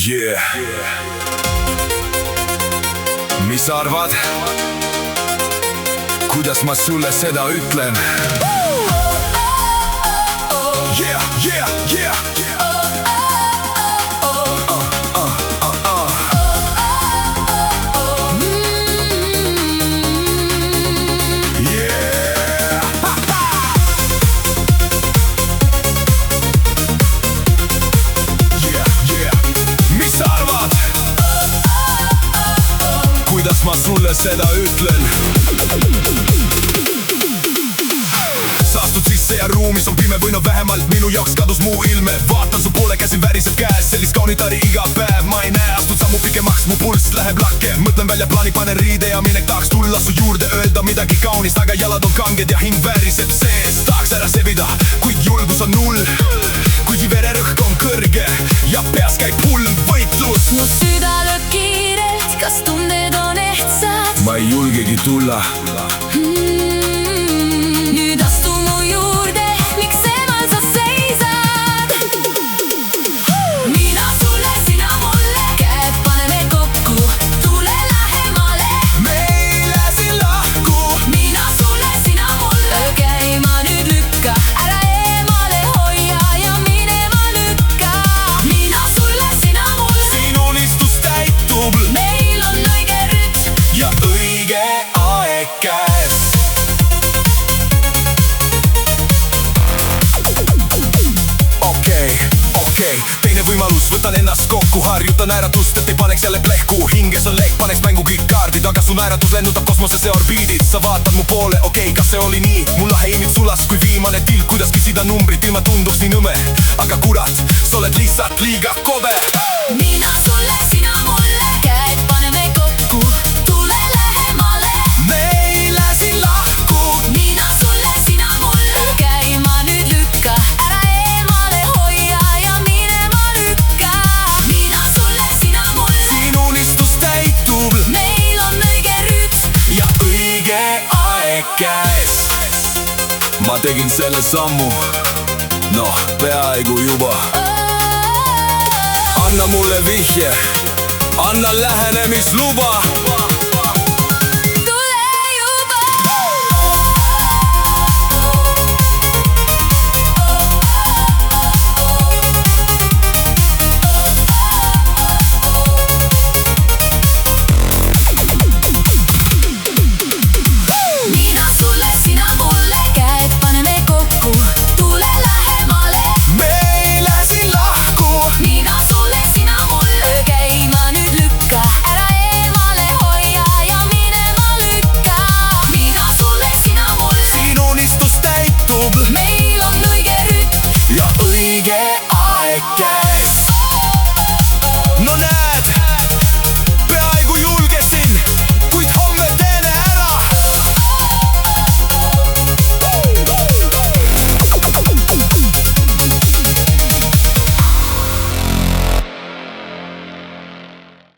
Yeah. Mis sa arvad, kuidas ma sulle seda ütlen? Yeah, yeah, yeah. Kuidas ma sulle seda ütlen? Sa astud sisse ja ruumis on pime või no vähemalt minu jaoks kadus muu ilme. Vaatan su poole, käsi väriseb käes, sellist kaunitari iga päev ma ei näe. Astud sammu pikemaks, mu pulss läheb lakke. Mõtlen välja plaani, panen riide ja minek tahaks tulla su juurde, öelda midagi kaunist, aga jalad on kanged ja hing väriseb sees. Tahaks ära sebida, kuid julgus on null, kuigi vererõhk on kõrge ja peas käib hull võitlus. Mu süda lööb kiirelt, kas tunded on ehtsad? Ma ei julgegi tulla. Nüüd astu mu juurde, miks eemal sa seisad? Mina sulle, sina mulle, käed paneme kokku, tule lähemale. Me ei läsi lahku. Mina sulle, sina mulle, käima nüüd lükka, ära eemale hoia ja minema lükka. Mina sulle, sina mulle, siin unistus täitub, meil on õige rütm ja õige aeg käes. Okei, teine võimalus, võtan ennast kokku, harjutan ääratust, et ei paneks jälle plehku. Hinges on lehk, paneks mängu kõik kaardid, aga su naeratus lennutab kosmosesse orbiidid. Sa vaatad mu poole, okei, kas see oli nii? Mul lahe imid sulas kui viimane tilk, kuidas küsida numbrit, ilma tunduks nii nõme. Aga kurat, sa oled lihtsalt liiga kobe. Mina sulle, sina mulle, käed paneme kokku, tule lähemale. Me ei läsi lahku. Mina sulle, sina mulle, käima nüüd lükka, ära eemale hoia ja minema lükka. Mina sulle, sina mulle, siin unistus täitub, meil on õige rütm ja õige aeg käes. Ma tegin selle sammu, noh, peaaegu juba. Anna mulle vihje, anna lähenemisluba.